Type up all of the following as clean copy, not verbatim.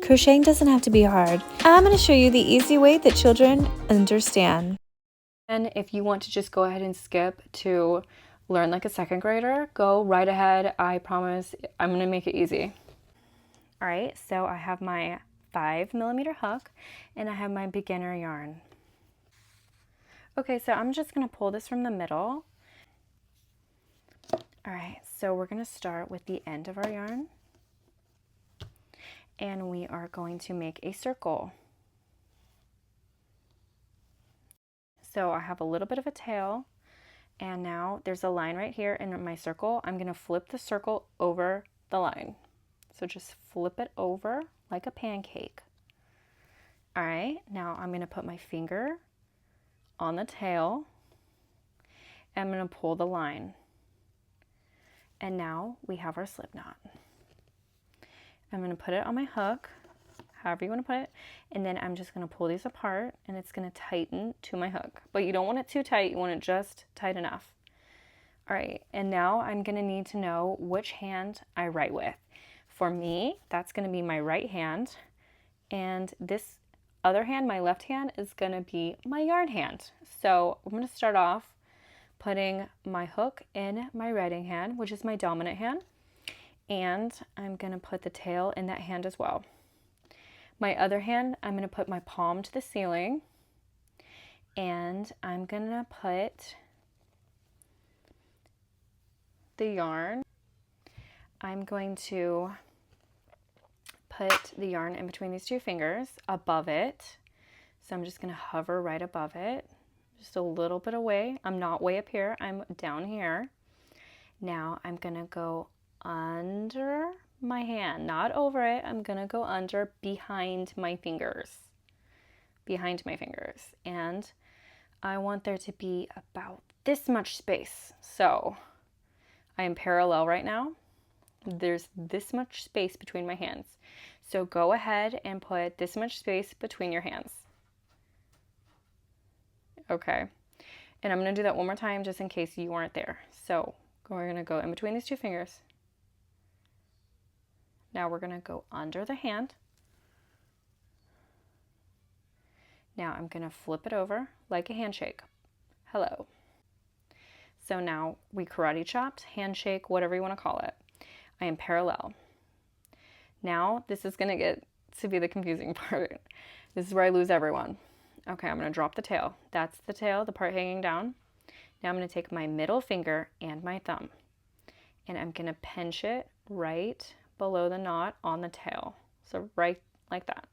Crocheting doesn't have to be hard. I'm going to show you the easy way that children understand. And if you want to just go ahead and skip to learn like a second grader, go right ahead. I promise I'm going to make it easy. All right, so I have my 5mm hook and I have my beginner yarn. Okay, so I'm just going to pull this from the middle. All right, so we're going to start with the end of our yarn. And we are going to make a circle. So I have a little bit of a tail, and now there's a line right here in my circle. I'm going to flip the circle over the line. So just flip it over like a pancake. All right, now I'm going to put my finger on the tail. And I'm going to pull the line. And now we have our slip knot. I'm going to put it on my hook, however you want to put it, and then I'm just going to pull these apart and it's going to tighten to my hook. But you don't want it too tight, you want it just tight enough. All right, and now I'm going to need to know which hand I write with. For me, that's going to be my right hand, and this other hand, my left hand, is going to be my yarn hand. So I'm going to start off putting my hook in my writing hand, which is my dominant hand. And I'm going to put the tail in that hand as well. My other hand, I'm going to put my palm to the ceiling. And I'm going to put the yarn. I'm going to put the yarn in between these two fingers above it. So I'm just going to hover right above it, just a little bit away. I'm not way up here, I'm down here. Now I'm going to go under my hand, not over it. I'm gonna go under behind my fingers, and I want there to be about this much space. So I am parallel right now. There's this much space between my hands. So go ahead and put this much space between your hands. Okay, and I'm gonna do that one more time just in case you weren't there. So we're gonna go in between these two fingers. Now we're going to go under the hand. Now I'm going to flip it over like a handshake. Hello. So now we karate chopped, handshake, whatever you want to call it. I am parallel. Now this is going to get to be the confusing part. This is where I lose everyone. Okay, I'm going to drop the tail. That's the tail, the part hanging down. Now I'm going to take my middle finger and my thumb, and I'm going to pinch it right below the knot on the tail. So right like that.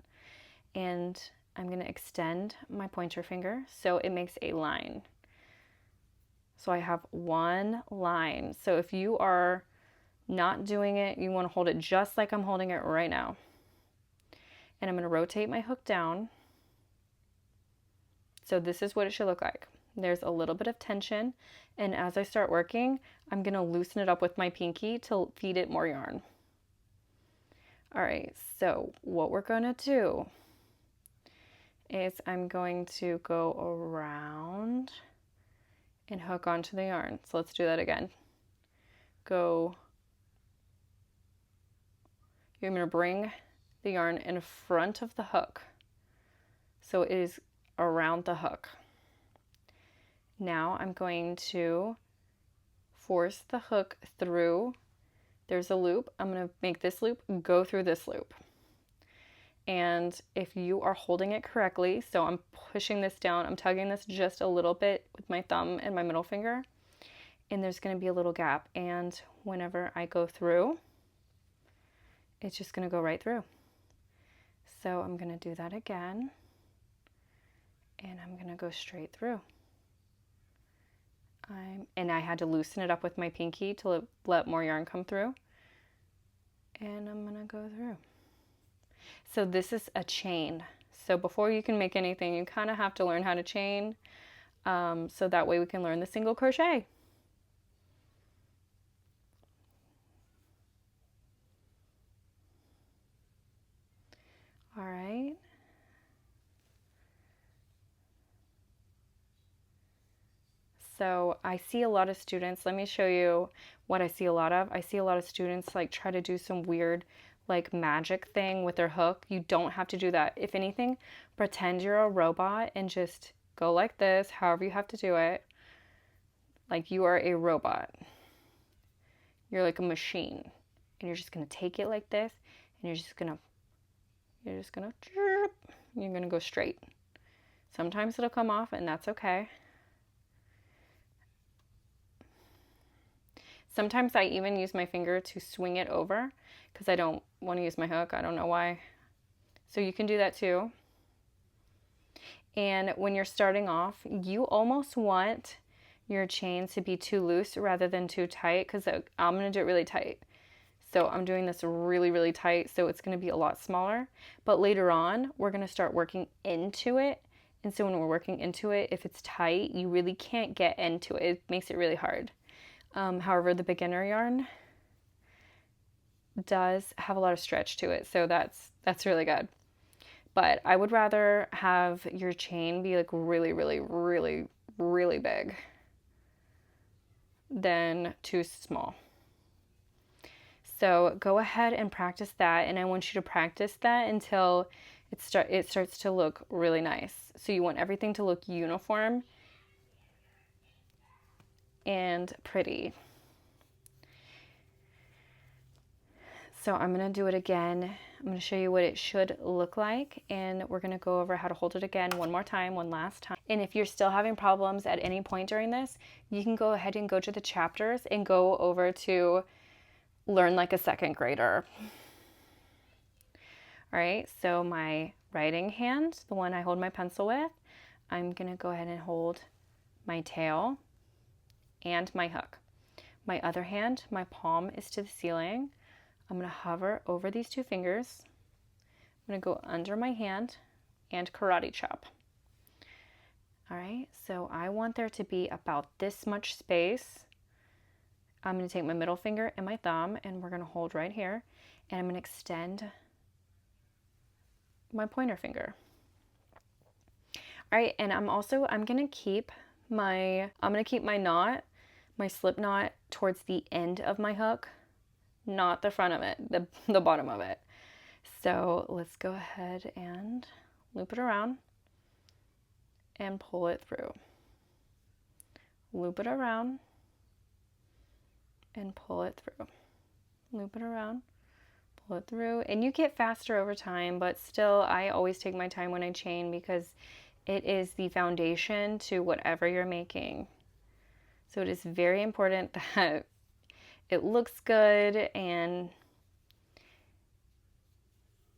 And I'm going to extend my pointer finger so it makes a line. So I have one line. So if you are not doing it, you want to hold it just like I'm holding it right now. And I'm going to rotate my hook down. So this is what it should look like. There's a little bit of tension, and as I start working, I'm going to loosen it up with my pinky to feed it more yarn. All right, so what we're going to do is I'm going to go around and hook onto the yarn. So let's do that again. Go. You're going to bring the yarn in front of the hook, so it is around the hook. Now I'm going to force the hook through. There's a loop. I'm going to make this loop go through this loop. And if you are holding it correctly, so I'm pushing this down, I'm tugging this just a little bit with my thumb and my middle finger, and there's going to be a little gap. And whenever I go through, it's just going to go right through. So I'm going to do that again, and I'm going to go straight through. And I had to loosen it up with my pinky to let more yarn come through. And I'm going to go through. So this is a chain. So before you can make anything, you kind of have to learn how to chain. So that way we can learn the single crochet. All right. So I see a lot of students, let me show you what I see a lot of. I see a lot of students like try to do some weird like magic thing with their hook. You don't have to do that. If anything, pretend you're a robot and just go like this, however you have to do it. Like you are a robot. You're like a machine. And you're just gonna take it like this, and you're just gonna go straight. Sometimes it'll come off, and that's okay. Sometimes I even use my finger to swing it over because I don't want to use my hook. I don't know why. So you can do that too. And when you're starting off, you almost want your chain to be too loose rather than too tight, because I'm going to do it really tight. So I'm doing this really, really tight, so it's going to be a lot smaller. But later on, we're going to start working into it. And so when we're working into it, if it's tight, you really can't get into it. It makes it really hard. However, the beginner yarn does have a lot of stretch to it, so that's really good. But I would rather have your chain be like really, really, really, really big than too small. So go ahead and practice that, and I want you to practice that until it starts to look really nice. So you want everything to look uniform and pretty. So I'm going to do it again. I'm going to show you what it should look like, and we're going to go over how to hold it again one more time, one last time. And if you're still having problems at any point during this, you can go ahead and go to the chapters and go over to learn like a second grader. All right, so my writing hand, the one I hold my pencil with, I'm going to go ahead and hold my tail and my hook. My other hand, my palm is to the ceiling. I'm going to hover over these two fingers. I'm going to go under my hand and karate chop. All right, so I want there to be about this much space. I'm going to take my middle finger and my thumb, and we're going to hold right here, and I'm going to extend my pointer finger. All right, and I'm going to keep my knot, my slip knot towards the end of my hook, not the front of it, the bottom of it. So let's go ahead and loop it around and pull it through. Loop it around and pull it through. Loop it around, pull it through. And you get faster over time, but still I always take my time when I chain because it is the foundation to whatever you're making. So it is very important that it looks good and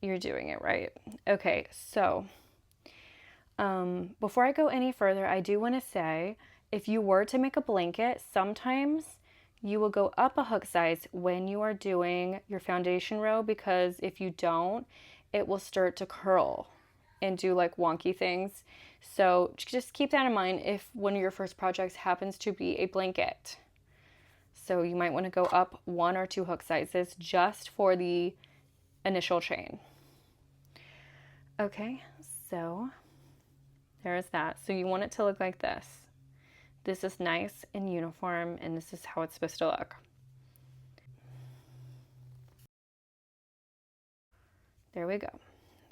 you're doing it right. Okay, so before I go any further, I do want to say, if you were to make a blanket, sometimes you will go up a hook size when you are doing your foundation row, because if you don't, it will start to curl and do like wonky things. So just keep that in mind if one of your first projects happens to be a blanket. So you might want to go up 1 or 2 hook sizes just for the initial chain. Okay, so there's that. So you want it to look like this. This is nice and uniform, and this is how it's supposed to look. There we go.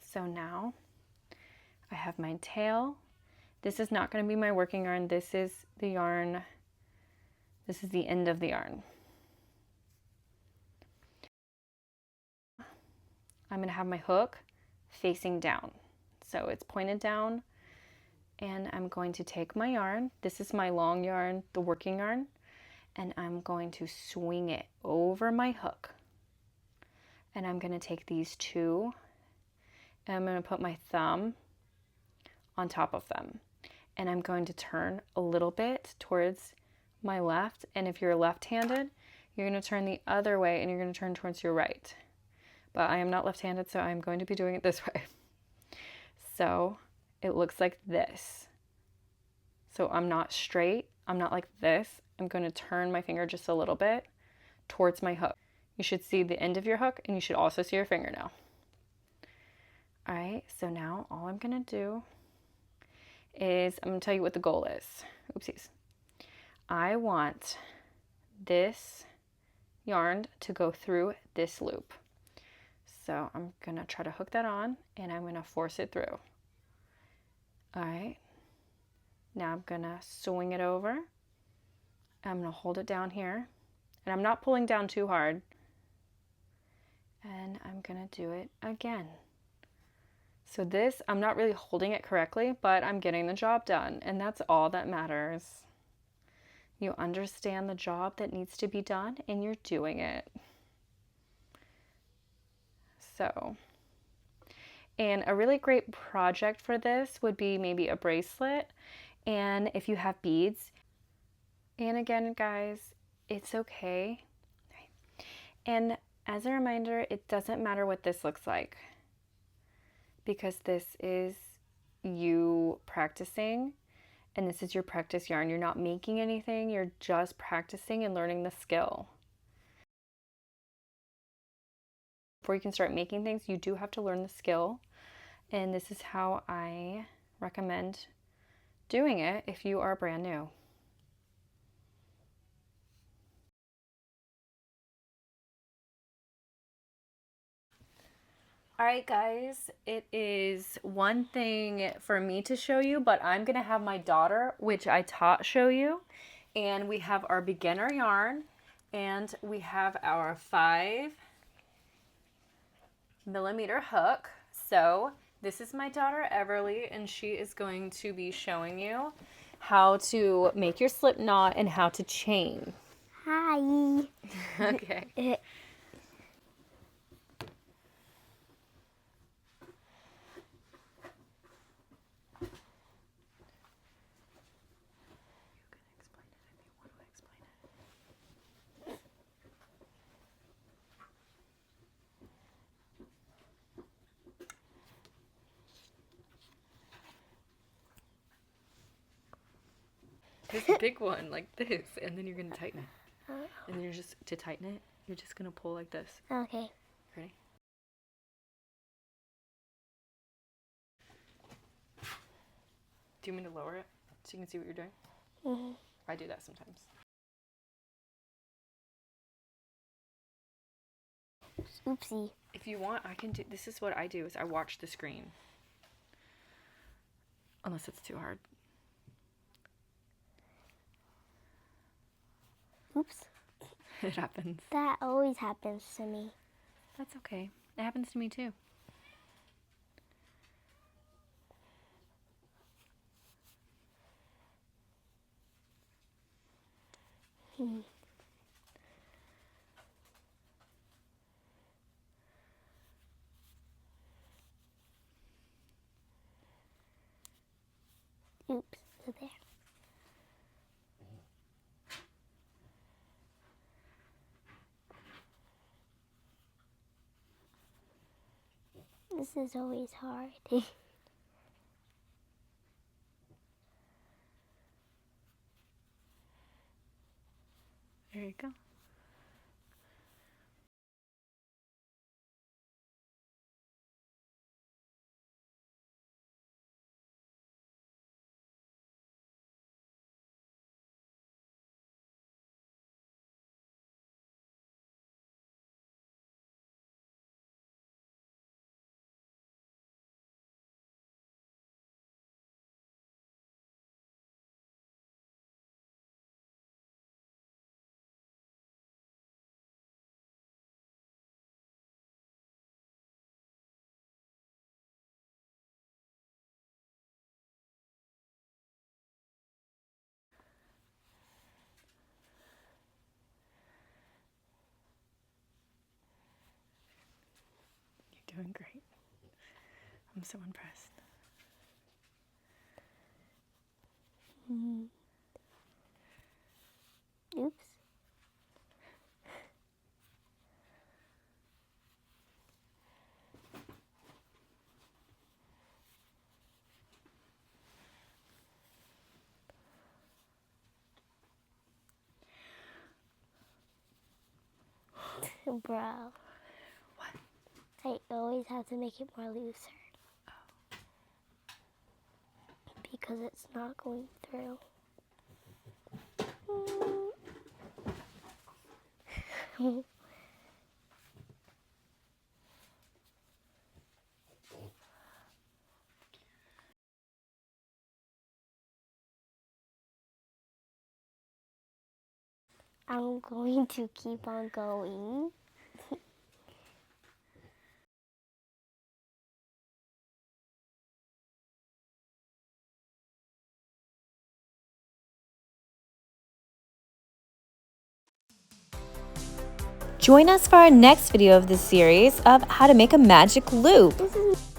So now I have my tail. This is not going to be my working yarn. This is the yarn. This is the end of the yarn. I'm going to have my hook facing down. So it's pointed down, and I'm going to take my yarn. This is my long yarn, the working yarn, and I'm going to swing it over my hook. And I'm going to take these two, and I'm going to put my thumb on top of them. And I'm going to turn a little bit towards my left, and if you're left-handed, you're going to turn the other way and you're going to turn towards your right. But I am not left-handed, so I'm going to be doing it this way. So it looks like this. So I'm not straight, I'm not like this. I'm going to turn my finger just a little bit towards my hook. You should see the end of your hook, and you should also see your finger now. All right, so now all I'm going to do is I'm going to tell you what the goal is. Oopsies. I want this yarn to go through this loop. So I'm going to try to hook that on, and I'm going to force it through. All right. Now I'm going to swing it over. I'm going to hold it down here, and I'm not pulling down too hard. And I'm going to do it again. So this, I'm not really holding it correctly, but I'm getting the job done, and that's all that matters. You understand the job that needs to be done, and you're doing it. So, and a really great project for this would be maybe a bracelet, and if you have beads. And again, guys, it's okay. And as a reminder, it doesn't matter what this looks like, because this is you practicing, and this is your practice yarn. You're not making anything, you're just practicing and learning the skill. Before you can start making things, you do have to learn the skill, and this is how I recommend doing it if you are brand new. All right, guys, it is one thing for me to show you, but I'm gonna have my daughter, which I taught, show you. And we have our beginner yarn, and we have our 5mm hook. So this is my daughter Everly, and she is going to be showing you how to make your slip knot and how to chain. Hi. Okay. This big one like this, and then you're going to tighten it. And then you're just, to tighten it, you're just going to pull like this. Okay. Ready? Do you want me to lower it so you can see what you're doing? Mm-hmm. I do that sometimes. Oopsie. If you want, I can do, this is what I do, is I watch the screen. Unless it's too hard. Oops. It happens. That always happens to me. That's okay. It happens to me too. Oops. So there. This is always hard. There you go. You're doing great. I'm so impressed. Oops. Bro. What? I always have to make it more looser. Because it's not going through. I'm going to keep on going. Join us for our next video of this series of how to make a magic loop. This is